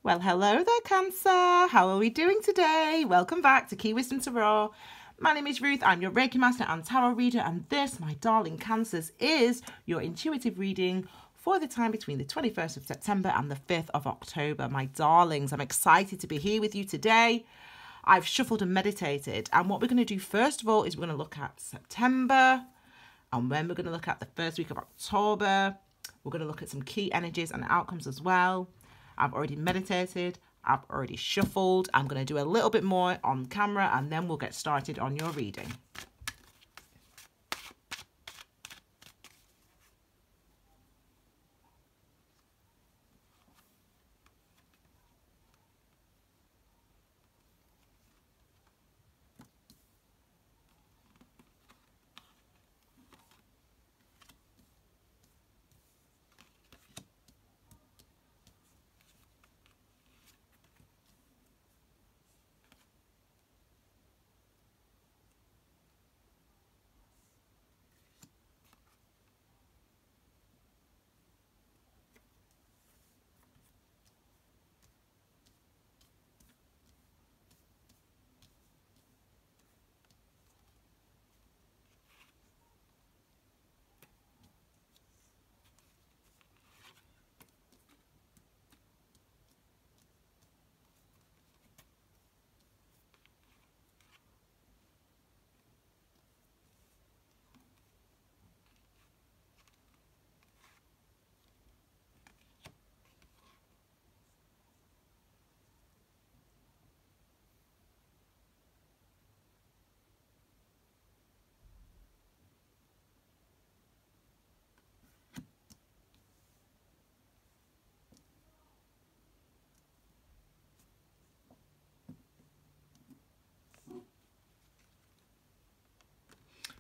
Well, hello there, Cancer. How are we doing today? Welcome back to Key Wisdom Tarot. My name is Ruth. I'm your Reiki Master and Tarot Reader, and this, my darling Cancers, is your intuitive reading for the time between the 21st of September and the 5th of October. My darlings, I'm excited to be here with you today. I've shuffled and meditated, and what we're going to do first of all is we're going to look at September, and then we're going to look at the first week of October. We're going to look at some key energies and outcomes as well. I've already meditated, I've already shuffled. I'm going to do a little bit more on camera and then we'll get started on your reading.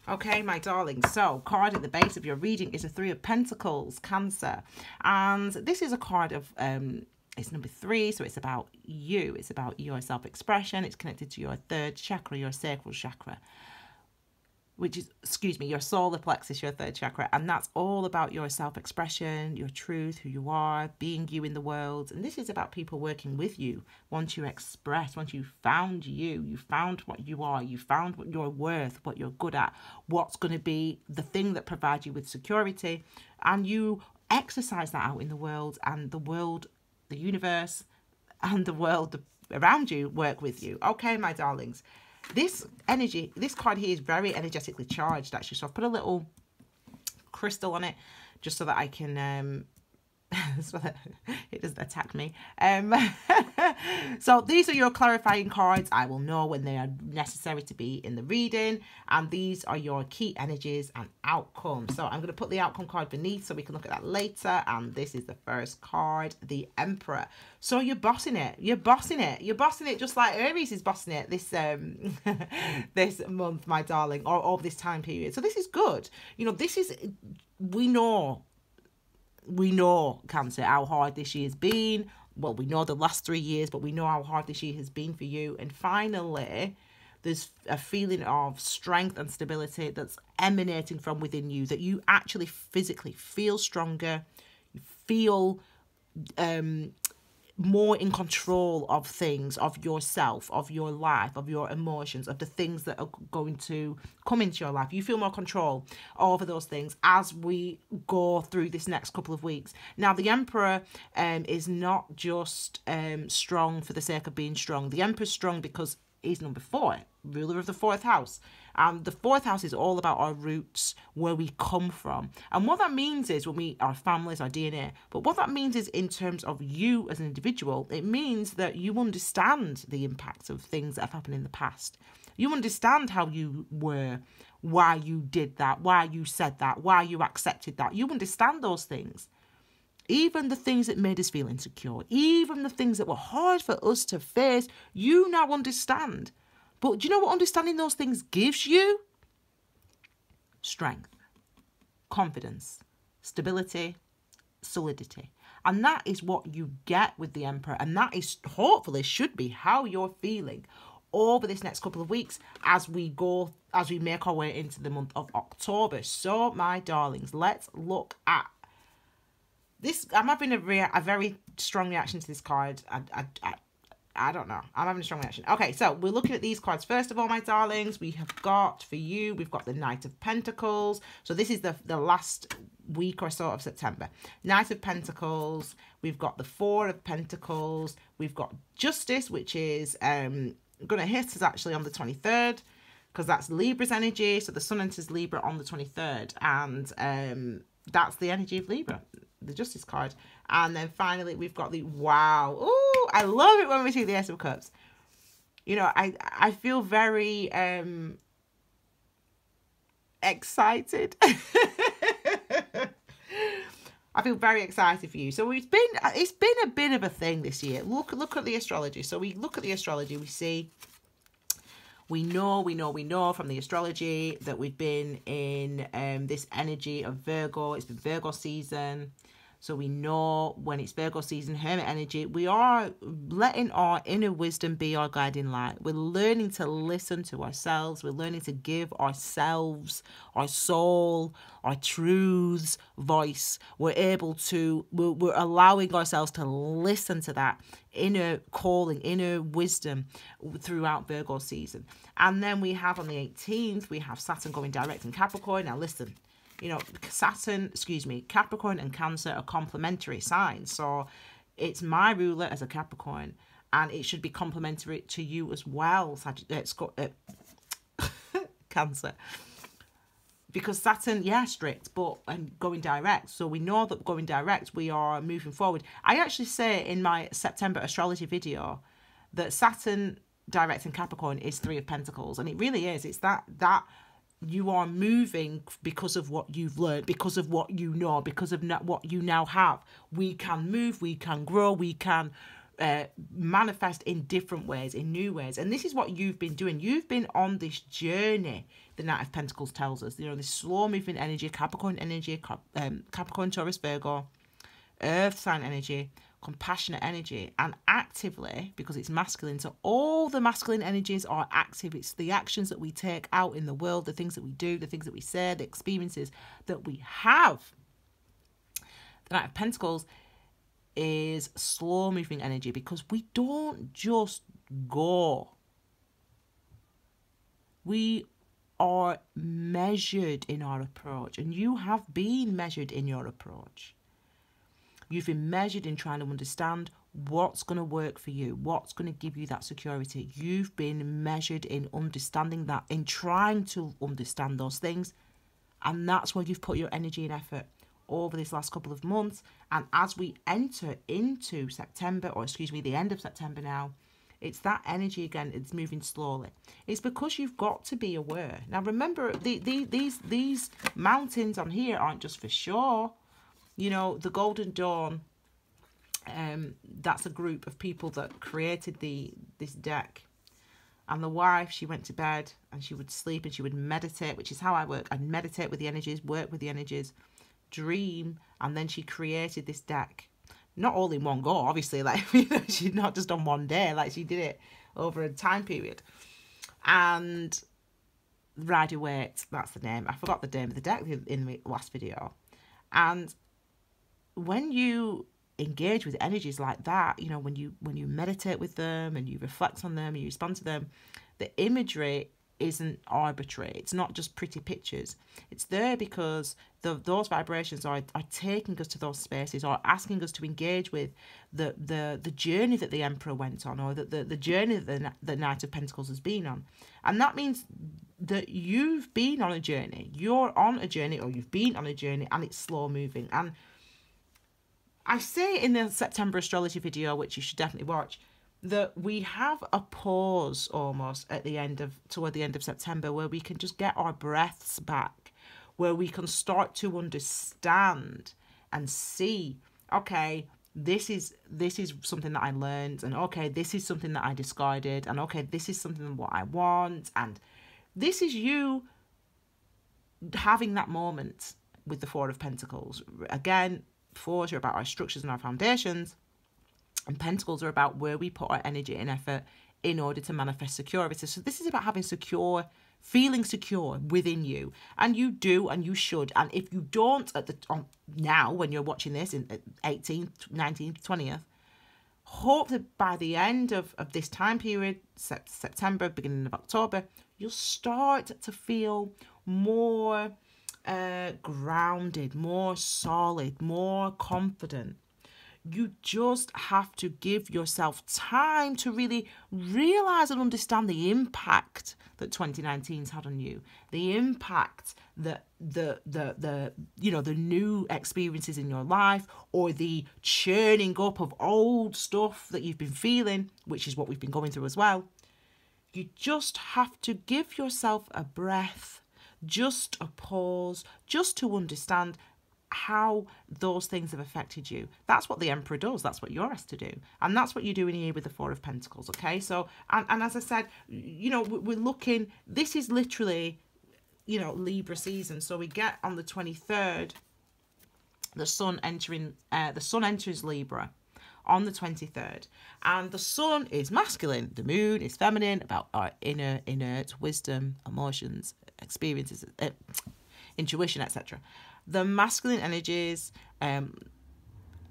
Okay, my darling, so card at the base of your reading is a Three of Pentacles, Cancer. And this is a card of, it's number 3, so it's about you. It's about your self-expression. It's connected to your third chakra, your sacral chakra, which is, excuse me, your solar plexus, your third chakra. And that's all about your self-expression, your truth, who you are, being you in the world. And this is about people working with you. Once you express, once you found you found what you are, you found what you're worth, what you're good at, what's going to be the thing that provides you with security. And you exercise that out in the world, and the world, the universe, and the world around you work with you. Okay, my darlings. This energy, this card here is very energetically charged, actually. So I've put a little crystal on it just so that I can, so that it doesn't attack me. So these are your clarifying cards. I will know when they are necessary to be in the reading. And these are your key energies and outcomes. So I'm going to put the outcome card beneath so we can look at that later. And this is the first card, the Emperor. So you're bossing it. You're bossing it. You're bossing it just like Aries is bossing it this this month, my darling, or this time period. So this is good. You know, this is, we know, Cancer, how hard this year has been. Well, we know the last 3 years, but we know how hard this year has been for you. And finally, there's a feeling of strength and stability that's emanating from within you, that you actually physically feel stronger, you feel more in control of things, of yourself, of your life, of your emotions, of the things that are going to come into your life. You feel more control over those things as we go through this next couple of weeks. Now, the Emperor is not just strong for the sake of being strong. The Emperor's strong because he's number 4, ruler of the 4th house. And the 4th house is all about our roots, where we come from. And what that means is our families, our DNA. But what that means is in terms of you as an individual, it means that you understand the impacts of things that have happened in the past. You understand how you were, why you did that, why you said that, why you accepted that. You understand those things. Even the things that made us feel insecure, even the things that were hard for us to face, you now understand. But do you know what understanding those things gives you? Strength, confidence, stability, solidity. And that is what you get with the Emperor. And that is, hopefully, should be how you're feeling over this next couple of weeks as we make our way into the month of October. So, my darlings, let's look at this. I'm having a very strong reaction to this card. I don't know. I'm having a strong reaction. Okay, so we're looking at these cards. First of all, my darlings, we have got, for you, we've got the Knight of Pentacles. So this is the last week or so of September. Knight of Pentacles. We've got the Four of Pentacles. We've got Justice, which is going to hit us actually on the 23rd, because that's Libra's energy. So the Sun enters Libra on the 23rd. And that's the energy of Libra, the Justice card. And then finally, we've got the, wow. Ooh, I love it when we see the Ace of Cups. You know, I feel very excited. I feel very excited for you. So it's been a bit of a thing this year. Look at the astrology. So we look at the astrology, we see, we know from the astrology that we've been in this energy of Virgo. It's been Virgo season. So we know when it's Virgo season, Hermit energy, we are letting our inner wisdom be our guiding light. We're learning to listen to ourselves. We're learning to give ourselves, our soul, our truths voice. We're allowing ourselves to listen to that inner calling, inner wisdom throughout Virgo season. And then we have on the 18th, we have Saturn going direct in Capricorn. Now listen, you know, Capricorn and Cancer are complementary signs. So it's my ruler as a Capricorn, and it should be complementary to you as well, Cancer. Because Saturn, yeah, strict, but going direct. So we know that going direct, we are moving forward. I actually say in my September astrology video that Saturn direct in Capricorn is Three of Pentacles. And it really is. It's that you are moving because of what you've learned, because of what you know, because of what you now have. We can move, we can grow, we can manifest in different ways, in new ways. And this is what you've been doing. You've been on this journey, the Knight of Pentacles tells us. You know, this slow moving energy, Capricorn energy, Capricorn, Taurus, Virgo, Earth sign energy, compassionate energy, and actively, because it's masculine, so all the masculine energies are active. It's the actions that we take out in the world, the things that we do, the things that we say, the experiences that we have. The Knight of Pentacles is slow moving energy, because we don't just go. We are measured in our approach, and you have been measured in your approach. You've been measured in trying to understand what's going to work for you, what's going to give you that security. You've been measured in understanding that, in trying to understand those things. And that's where you've put your energy and effort over this last couple of months. And as we enter into September, or excuse me, the end of September now, it's that energy again. It's moving slowly. It's because you've got to be aware. Now, remember, these mountains on here aren't just for show. You know, the Golden Dawn, that's a group of people that created this deck. And the wife, she went to bed and she would sleep and she would meditate, which is how I work. I meditate with the energies, work with the energies, dream, and then she created this deck. Not all in one go, obviously. Like, you know, she's not just on one day. Like, she did it over a time period. And Rider-Waite, that's the name. I forgot the name of the deck in the last video. And when you engage with energies like that, you know, when you meditate with them and you reflect on them and you respond to them, the imagery isn't arbitrary. It's not just pretty pictures. It's there because those vibrations are taking us to those spaces, or asking us to engage with the journey that the Emperor went on, or the journey that the Knight of Pentacles has been on. And that means that you've been on a journey. You're on a journey, or you've been on a journey, and it's slow moving. And I say in the September astrology video, which you should definitely watch, that we have a pause almost toward the end of September, where we can just get our breaths back, where we can start to understand and see, okay, this is something that I learned, and okay, this is something that I discarded, and okay, this is something what I want, and this is you having that moment with the Four of Pentacles. Again, Fours are about our structures and our foundations, and Pentacles are about where we put our energy and effort in order to manifest security. So this is about having feeling secure within you, and you do, and you should. And if you don't now, when you're watching this in 18th, 19th, 20th, hope that by the end of this time period, September, beginning of October, you'll start to feel more grounded, more solid, more confident. You just have to give yourself time to really realize and understand the impact that 2019's had on you, the impact that the new experiences in your life, or the churning up of old stuff that you've been feeling, which is what we've been going through as well. You just have to give yourself a breath, just a pause, just to understand how those things have affected you. That's what the Emperor does. That's what you're asked to do. And that's what you're doing here with the Four of Pentacles, okay? So, and as I said, we're looking, this is literally, Libra season. So we get on the 23rd, the sun enters Libra on the 23rd. And the sun is masculine. The moon is feminine, about our inert wisdom, emotions, experiences, intuition, etc. The masculine energies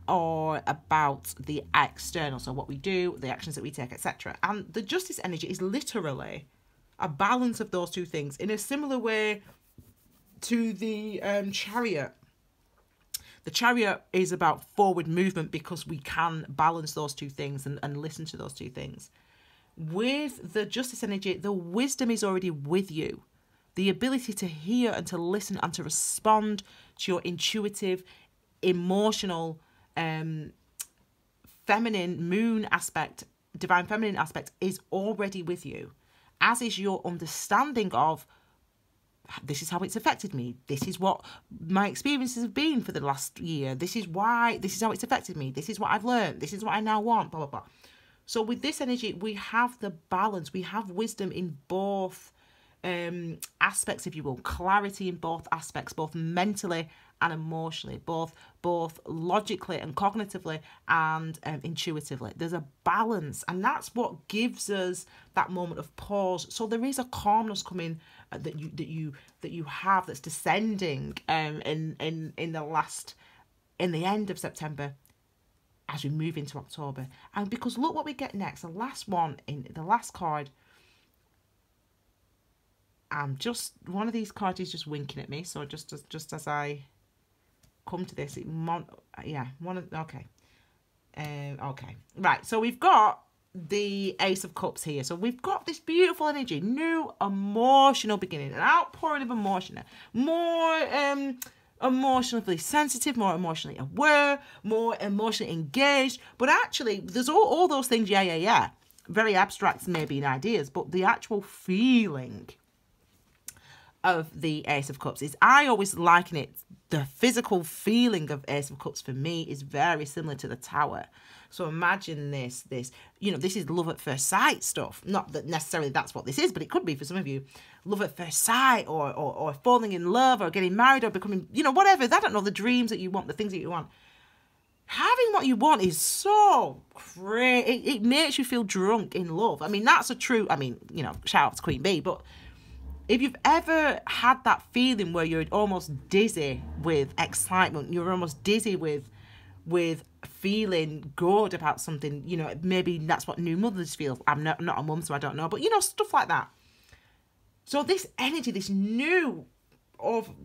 are about the external, so what we do, the actions that we take, etc. And the Justice energy is literally a balance of those two things in a similar way to the Chariot. The Chariot is about forward movement because we can balance those two things and listen to those two things. With the Justice energy, the wisdom is already with you. The ability to hear and to listen and to respond to your intuitive, emotional, feminine moon aspect, divine feminine aspect is already with you, as is your understanding of this is how it's affected me. This is what my experiences have been for the last year. This is how it's affected me. This is what I've learned. This is what I now want, blah, blah, blah. So with this energy, we have the balance. We have wisdom in both aspects, if you will, clarity in both aspects, both mentally and emotionally, both logically and cognitively and intuitively. There's a balance, and that's what gives us that moment of pause. So there is a calmness coming that you have that's descending in the end of September as we move into October. And because look what we get next, the last card. Just one of these cards is just winking at me. So just as I come to this, okay, right. So we've got the Ace of Cups here. So we've got this beautiful energy, new emotional beginning, an outpouring of emotion, more emotionally sensitive, more emotionally aware, more emotionally engaged. But actually, there's all those things. Yeah. Very abstract, maybe in ideas, but the actual feeling of the Ace of Cups is, I always liken it, the physical feeling of Ace of Cups for me is very similar to the Tower. So imagine this is love at first sight stuff. Not that necessarily that's what this is, but it could be for some of you. Love at first sight, or falling in love, or getting married, or becoming, whatever. I don't know, the dreams that you want, the things that you want. Having what you want is so great. It makes you feel drunk in love. I mean, that's a true, shout out to Queen Bee, but if you've ever had that feeling where you're almost dizzy with excitement, you're almost dizzy with feeling good about something, maybe that's what new mothers feel. I'm not a mum, so I don't know, but stuff like that. So this energy, this new,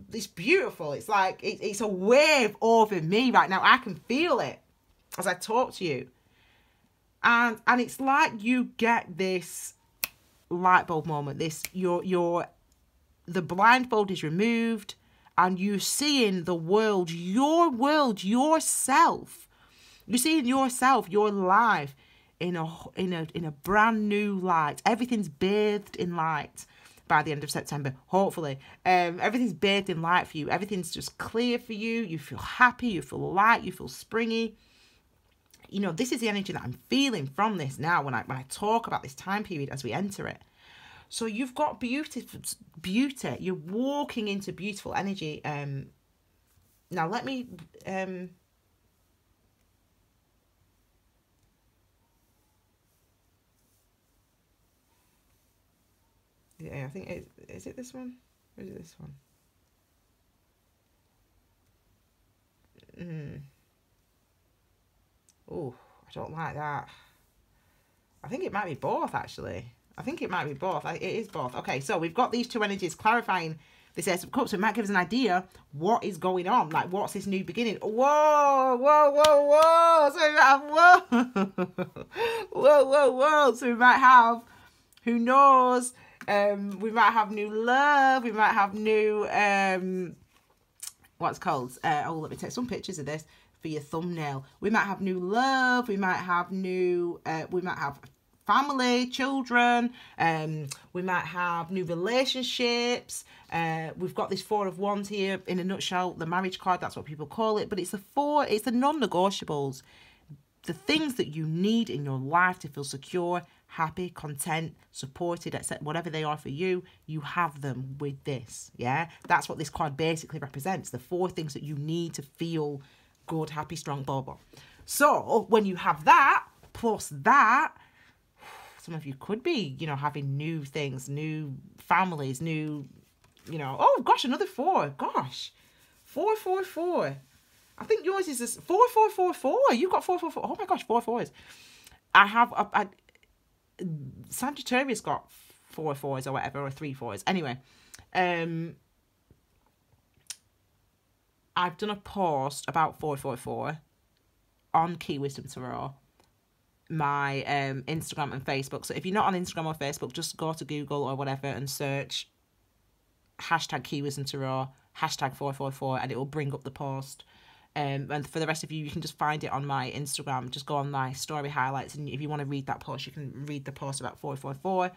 this beautiful, it's like, it's a wave over me right now. I can feel it as I talk to you. And it's like you get this light bulb moment, the blindfold is removed and you're seeing the world, yourself. You're seeing yourself, your life in a brand new light. Everything's bathed in light by the end of September, hopefully. Everything's bathed in light for you. Everything's just clear for you. You feel happy, you feel light, you feel springy. This is the energy that I'm feeling from this now when I talk about this time period as we enter it. So you've got beauty. You're walking into beautiful energy. Now let me. Yeah, I think is it this one? Or is it this one? Oh, I don't like that. I think it might be both, actually. I think it might be both. It is both. Okay, so we've got these two energies clarifying this Ace of Cups. So it might give us an idea what is going on. Like, what's this new beginning? Whoa, whoa, whoa, whoa. So we might have, whoa. Whoa, whoa, whoa. So we might have, who knows, we might have new love. We might have new, what's called? Oh, let me take some pictures of this for your thumbnail. We might have new love. We might have new, we might have family, children, we might have new relationships. We've got this Four of Wands here, in a nutshell, the marriage card, that's what people call it, but it's the non-negotiables, the things that you need in your life to feel secure, happy, content, supported, etc. Whatever they are for you, you have them with this. Yeah, that's what this card basically represents, the 4 things that you need to feel good, happy, strong, blah, blah. So when you have that, plus that, some of you could be, you know, having new things, new families, new, you know, oh gosh, another 4. Gosh, 4, 4, 4. I think yours is this 4, 4, 4, 4. You've got 4, 4, 4. Oh my gosh, 4 4s. I have, Sagittarius got 4 4s or whatever, or 3 4s. Anyway, I've done a post about 444 on Key Wisdom Tarot, my Instagram and Facebook. So if you're not on Instagram or Facebook, just go to Google or whatever and search hashtag Key Wisdom Tarot, hashtag 444, and it will bring up the post. And for the rest of you, you can just find it on my Instagram. Just go on my story highlights, and if you want to read that post, you can read the post about 444.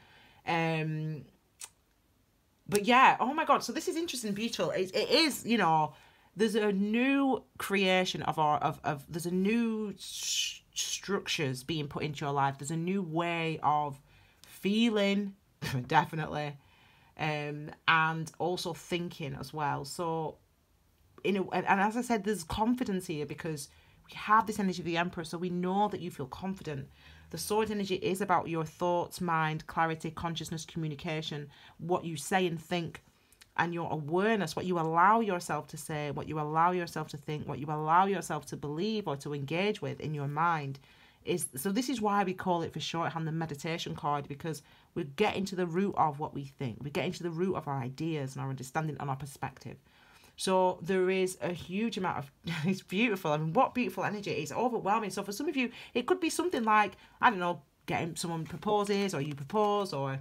But yeah, oh my God, so this is interesting, beautiful. It is, you know, there's a new creation there's a new structures being put into your life. There's a new way of feeling, definitely, and also thinking as well. So, and as I said, there's confidence here because we have this energy of the Emperor, so we know that you feel confident. The Sword energy is about your thoughts, mind, clarity, consciousness, communication, what you say and think, and your awareness, what you allow yourself to say, what you allow yourself to think, what you allow yourself to believe or to engage with in your mind. So this is why we call it for shorthand the meditation card, because we're getting to the root of what we think. We're getting to the root of our ideas and our understanding and our perspective. So there is a huge amount of, it's beautiful. I mean, what beautiful energy. It's overwhelming. So for some of you, it could be something like, I don't know, getting someone proposes, or you propose, or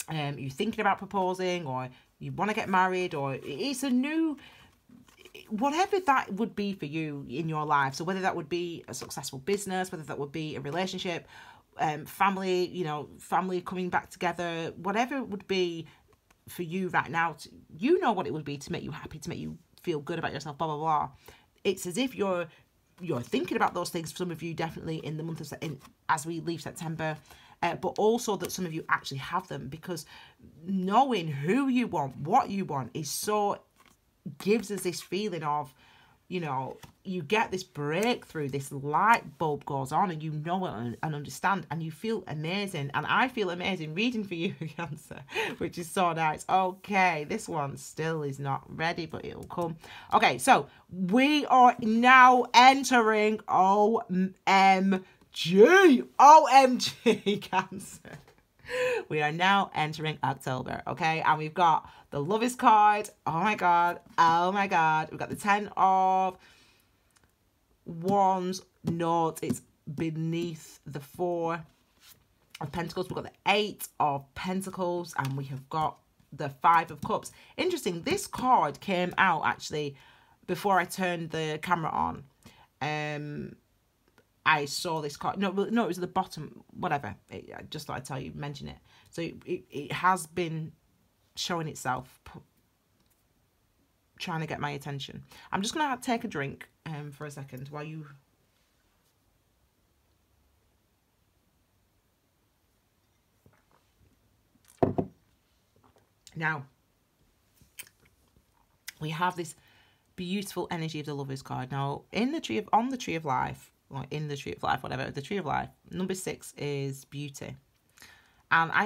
you're thinking about proposing, or you want to get married, or it's a new, whatever that would be for you in your life. So whether that would be a successful business, whether that would be a relationship, family, you know, family coming back together, whatever it would be for you right now, you know what it would be to make you happy, to make you feel good about yourself, blah, blah, blah. It's as if you're thinking about those things, for some of you, definitely in the month of, as we leave September, but also that some of you actually have them, because knowing who you want, what you want, gives us this feeling of, you know, you get this breakthrough, this light bulb goes on, and you know it and understand, and you feel amazing. And I feel amazing reading for you, Cancer, which is so nice. Okay, this one still is not ready, but it'll come. Okay, so we are now entering OMG, Cancer. We are now entering October, okay? And we've got the Lovers card. Oh my God. Oh my God. We've got the 10 of Wands note. It's beneath the 4 of Pentacles. We've got the 8 of Pentacles, and we have got the 5 of Cups. Interesting. This card came out actually before I turned the camera on. I saw this card. No, it was at the bottom. Whatever. I just thought I'd tell you, mention it. So it has been showing itself, trying to get my attention. I'm just going to take a drink for a second while you... Now, we have this beautiful energy of the Lovers card. Now, on the Tree of Life, or in the Tree of Life, whatever, the Tree of Life, number 6 is beauty. And I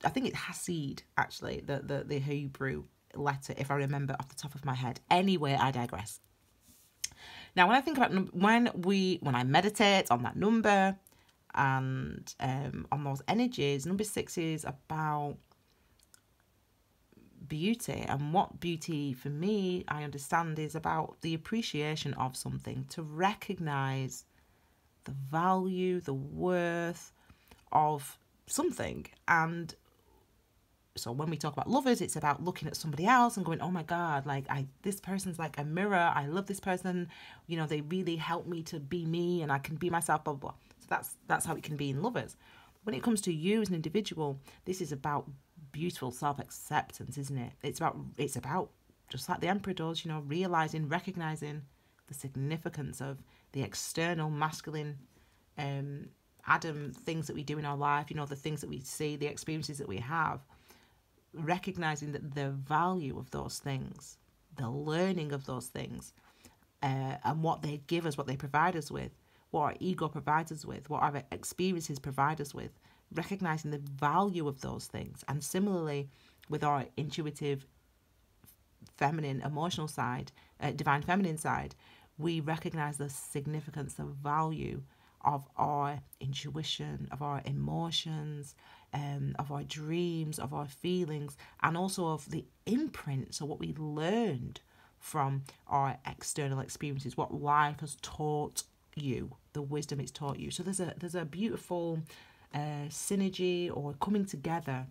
think it's Hasid, actually, the Hebrew letter, if I remember off the top of my head. Anyway, I digress. Now, when I think about when I meditate on that number and on those energies, number 6 is about beauty. And what beauty for me, I understand, is about the appreciation of something, to recognize the value, the worth of something. And so when we talk about lovers, it's about looking at somebody else and going, oh my God, like this person's like a mirror. I love this person. You know, they really help me to be me and I can be myself, blah, blah, blah. So that's how it can be in lovers. When it comes to you as an individual, this is about beautiful self-acceptance, isn't it? It's about just like the Emperor does, you know, realizing, recognizing the significance of the external masculine Adam things that we do in our life, you know, the things that we see, the experiences that we have, recognizing that the value of those things, the learning of those things, and what they give us, what they provide us with, what our ego provides us with, what our experiences provide us with, recognizing the value of those things. And similarly with our intuitive feminine emotional side, divine feminine side, we recognize the significance, the value of our intuition, of our emotions, of our dreams, of our feelings, and also of the imprint, so what we learned from our external experiences, what life has taught you, the wisdom it's taught you. So there's a beautiful synergy or coming together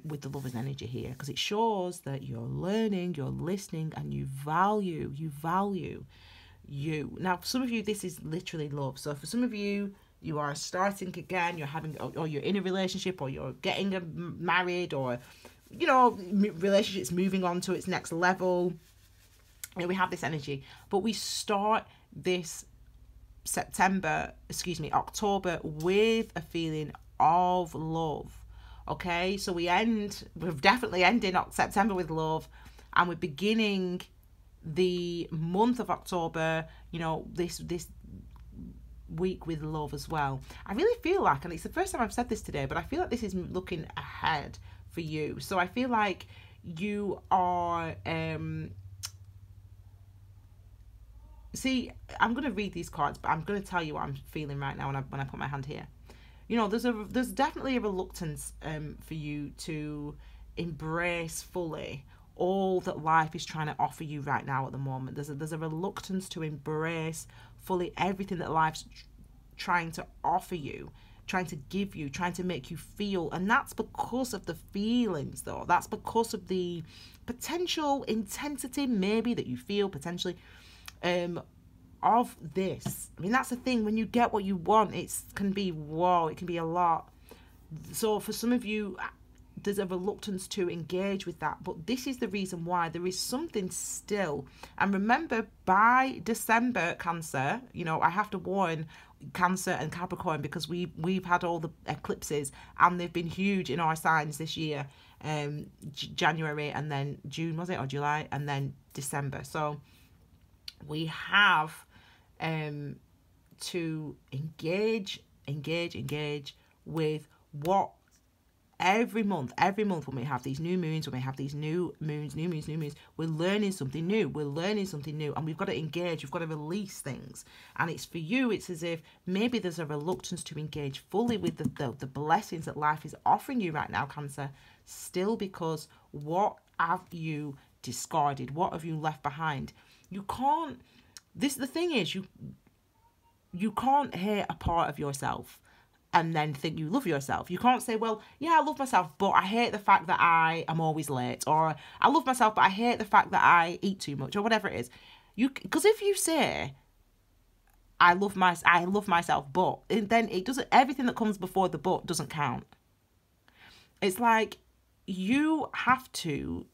with the lover's energy here, because it shows that you're learning, you're listening, and you value you. Now, for some of you, this is literally love. So for some of you, you are starting again, you're having, or you're in a relationship, or you're getting married, or, you know, relationships moving on to its next level. And we have this energy, but we start this October with a feeling of love. Okay, so we're definitely ending September with love, and we're beginning the month of October, you know, this week with love as well. I really feel like, and it's the first time I've said this today, but I feel like this is looking ahead for you. So I feel like you are see, I'm going to read these cards, but I'm going to tell you what I'm feeling right now when I put my hand here. You know, there's definitely a reluctance for you to embrace fully all that life is trying to offer you right now at the moment. There's a reluctance to embrace fully everything that life's trying to offer you, trying to give you, trying to make you feel. And that's because of the feelings, though. That's because of the potential intensity maybe that you feel potentially of this. I mean, that's the thing. When you get what you want, it can be, whoa, it can be a lot. So for some of you, there's a reluctance to engage with that, but this is the reason why. There is something still. And remember, by December, Cancer, you know, I have to warn Cancer and Capricorn, because we've had all the eclipses, and they've been huge in our signs this year. January, and then June, was it, or July, and then December. So we have to engage with what every month when we have these new moons, we're learning something new, and we've got to engage, we've got to release things. And it's for you, it's as if maybe there's a reluctance to engage fully with the blessings that life is offering you right now, Cancer, still, because what have you discarded? What have you left behind? You can't, the thing is, you can't hate a part of yourself and then think you love yourself. You can't say, well, yeah, I love myself, but I hate the fact that I am always late, or I love myself, but I hate the fact that I eat too much, or whatever it is. Because if you say, I love myself, but then it doesn't, everything that comes before the but doesn't count. It's like you have to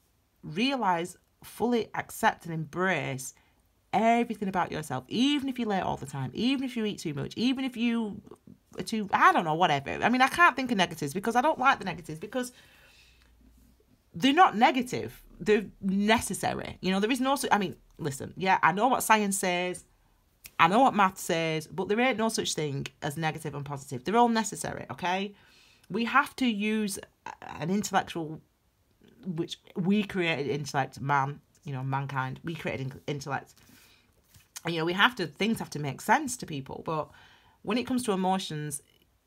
realize, fully accept and embrace everything about yourself, even if you're late all the time, even if you eat too much, even if you are too, I don't know, whatever. I mean, I can't think of negatives, because I don't like the negatives, because they're not negative, they're necessary. You know, there is no, I mean, listen, yeah, I know what science says, I know what math says, but there ain't no such thing as negative and positive. They're all necessary, okay? We have to use an intellectual, which we created intellect, man, you know, mankind, we created intellect. you know, things have to make sense to people. But when it comes to emotions,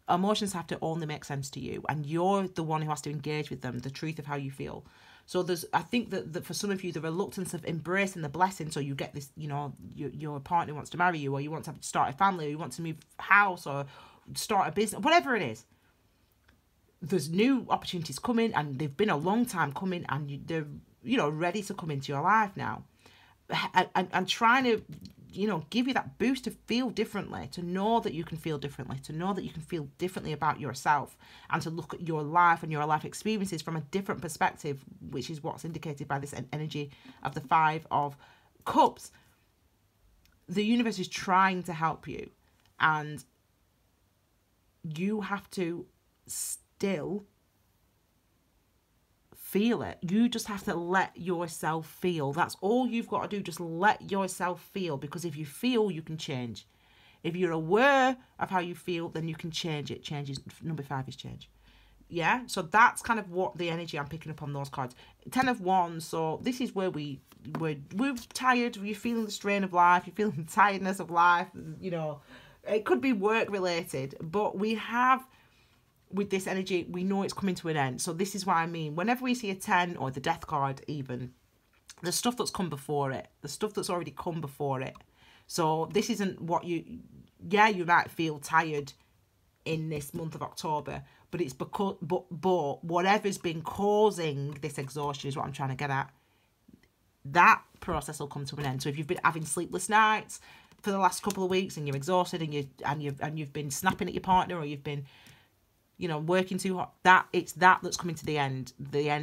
emotions have to only make sense to you, and you're the one who has to engage with them, the truth of how you feel. So I think that for some of you, the reluctance of embracing the blessing, so you get this, you know, your partner wants to marry you, or you want to start a family, or you want to move house, or start a business, whatever it is. There's new opportunities coming, and they've been a long time coming, and they're, you know, ready to come into your life now. And trying to, you know, give you that boost to feel differently, to know that you can feel differently, to know that you can feel differently about yourself, and to look at your life and your life experiences from a different perspective, which is what's indicated by this energy of the 5 of Cups. The universe is trying to help you, and you have to still feel it. You just have to let yourself feel. That's all you've got to do. Just let yourself feel, because if you feel, you can change. If you're aware of how you feel, then you can change it. Change is number 5 is change. Yeah, so that's kind of what the energy I'm picking up on those cards. 10 of Wands. So this is where we're tired. You're feeling the strain of life. You're feeling the tiredness of life. You know, it could be work related, but we have, with this energy, we know it's coming to an end. So this is what I mean. Whenever we see a 10 or the death card, even, the stuff that's come before it, the stuff that's already come before it. So this isn't what you might feel tired in this month of October, but it's because, but whatever's been causing this exhaustion is what I'm trying to get at. That process will come to an end. So if you've been having sleepless nights for the last couple of weeks, and you're exhausted, and you've been snapping at your partner, or you've been, you know, working too hard, that's coming to the end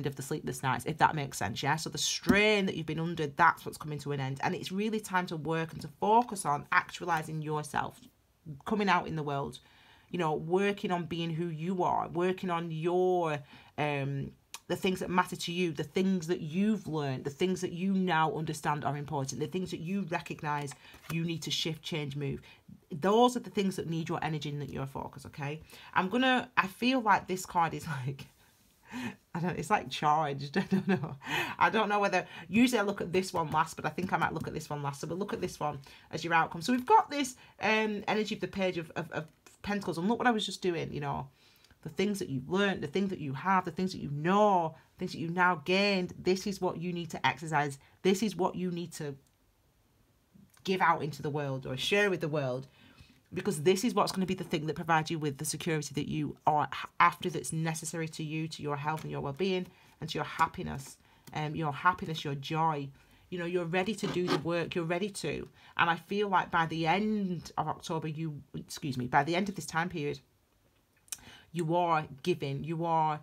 of the sleepless nights, if that makes sense. Yeah, so the strain that you've been under, that's what's coming to an end, and it's really time to work and to focus on actualizing yourself, coming out in the world, you know, working on being who you are, working on your the things that matter to you, the things that you've learned, the things that you now understand are important, the things that you recognize you need to shift, change, move. Those are the things that need your energy and your focus, okay? I feel like this card is like, it's like charged. I don't know whether, usually I look at this one last, but I think I might look at this one last. So we'll look at this one as your outcome. So we've got this energy of the Page of Pentacles, and look what I was just doing, you know, the things that you've learned, the things that you have, the things that you know, things that you've now gained. This is what you need to exercise. This is what you need to give out into the world, or share with the world, because this is what's going to be the thing that provides you with the security that you are after, that's necessary to you, to your health and your well-being, and to your happiness, your joy. You know, you're ready to do the work. You're ready to. And I feel like by the end of October, by the end of this time period, you are giving, you are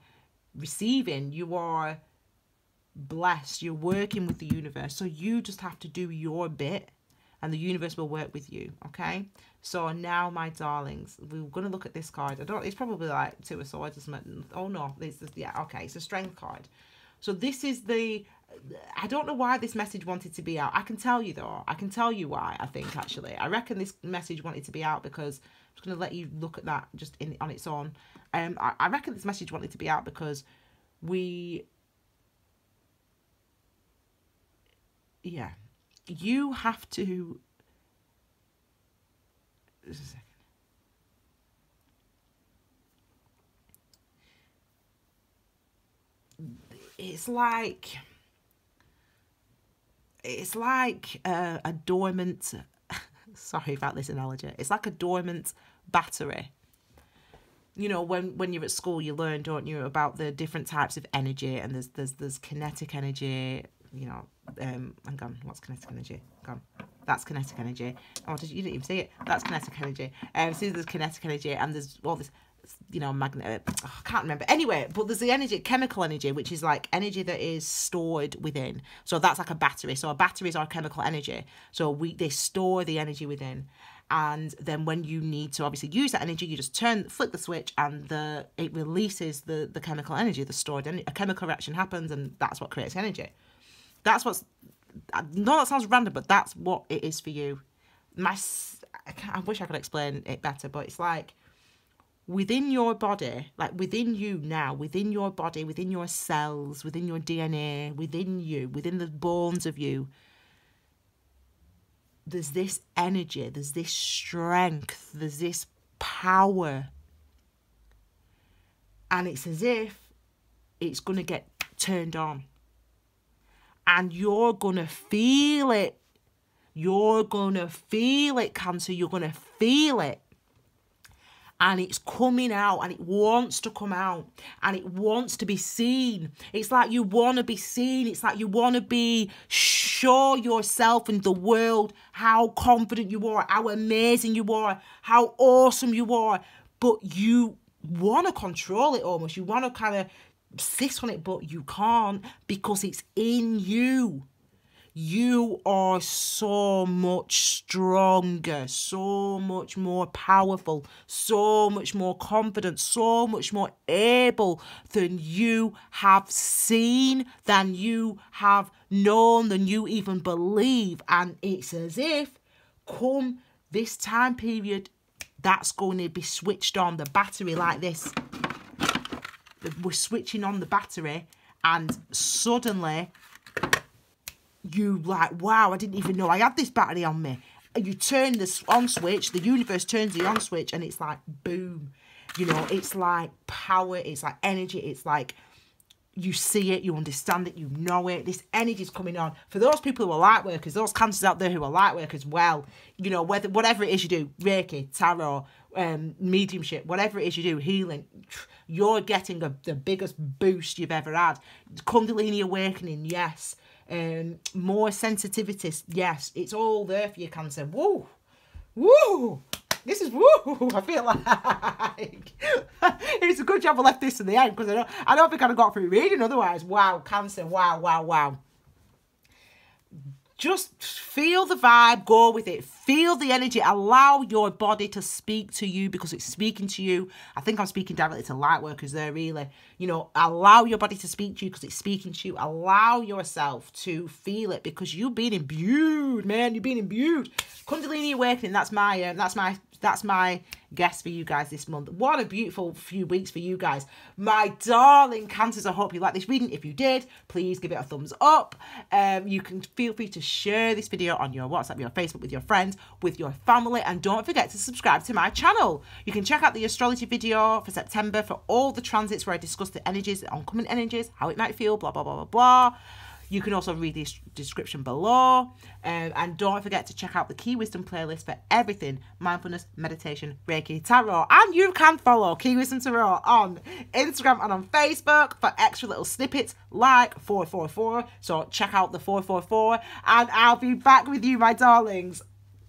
receiving, you are blessed, you're working with the universe. So you just have to do your bit, and the universe will work with you, okay? So now, my darlings, we're going to look at this card. It's probably like 2 of Swords or something. Oh, no. It's a Strength card. So this is I don't know why this message wanted to be out. I can tell you, though. I can tell you why, I think, actually. I reckon this message wanted to be out because, I'm just going to let you look at that just on its own. I reckon this message wanted to be out because you have to, just a second. It's like a dormant, sorry about this analogy. It's like a dormant battery. You know, when you're at school, you learn, don't you, about the different types of energy, and there's kinetic energy. You know, hang on, what's kinetic energy? Gone. That's kinetic energy. Oh, you didn't even see it. That's kinetic energy. So there's kinetic energy, and there's all this, you know, magnet. I can't remember. Anyway, but there's the energy, chemical energy, which is like energy that is stored within. So that's like a battery. So a battery is our chemical energy. So they store the energy within. And then when you need to obviously use that energy, you just flick the switch, and it releases the chemical energy, the stored energy. A chemical reaction happens, and that's what creates energy. That's no, that sounds random, but that's what it is for you. I wish I could explain it better, but it's like within your body, like within you now, within your body, within your cells, within your DNA, within you, within the bones of you, there's this energy, there's this strength, there's this power. And it's as if it's going to get turned on. And you're going to feel it. You're going to feel it, Cancer. You're going to feel it. And it's coming out, and it wants to come out, and it wants to be seen. It's like you want to be seen. It's like you want to show yourself in the world how confident you are, how amazing you are, how awesome you are. But you want to control it almost. You want to kind of sit on it, but you can't, because it's in you. You are so much stronger, so much more powerful, so much more confident, so much more able than you have seen, than you have known, than you even believe. And it's as if come this time period, that's going to be switched on, the battery like this. We're switching on the battery, and suddenly you like, wow, I didn't even know I had this battery on me. And you turn this on switch, the universe turns the on switch, and it's like, boom. You know, it's like power, it's like energy, it's like you see it, you understand it, you know it. This energy is coming on. For those people who are light workers, those Cancers out there who are light workers, well, you know, whatever it is you do, Reiki, tarot, mediumship, whatever it is you do, healing, you're getting the biggest boost you've ever had. Kundalini awakening, yes. More sensitivity, yes. It's all there for you, Cancer. Woo! Woo! This is woo! I feel like it's a good job I left this to the end, because I don't think I'd have got through reading otherwise. Wow, Cancer, wow, wow, wow. Just feel the vibe, go with it. Feel the energy. Allow your body to speak to you, because it's speaking to you. I think I'm speaking directly to light workers there, really. You know, allow your body to speak to you, because it's speaking to you. Allow yourself to feel it, because you've been imbued, man. You've been imbued. Kundalini awakening. That's my guess for you guys this month. What a beautiful few weeks for you guys, my darling Cancers. I hope you like this reading. If you did, please give it a thumbs up. You can feel free to share this video on your WhatsApp, your Facebook, with your friends, with your family, and don't forget to subscribe to my channel. You can check out the astrology video for September for all the transits, where I discuss the energies, the oncoming energies, how it might feel, blah blah blah blah blah. You can also read the description below. And don't forget to check out the Key Wisdom playlist for everything mindfulness, meditation, Reiki, tarot. And you can follow Key Wisdom Tarot on Instagram and on Facebook for extra little snippets like 444. So check out the 444. And I'll be back with you, my darlings,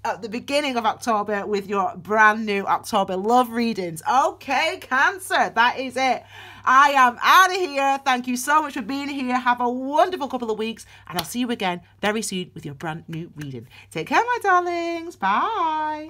at the beginning of October with your brand new October love readings. Okay, Cancer, that is it. I am out of here. Thank you so much for being here. Have a wonderful couple of weeks, and I'll see you again very soon with your brand new reading. Take care, my darlings. Bye.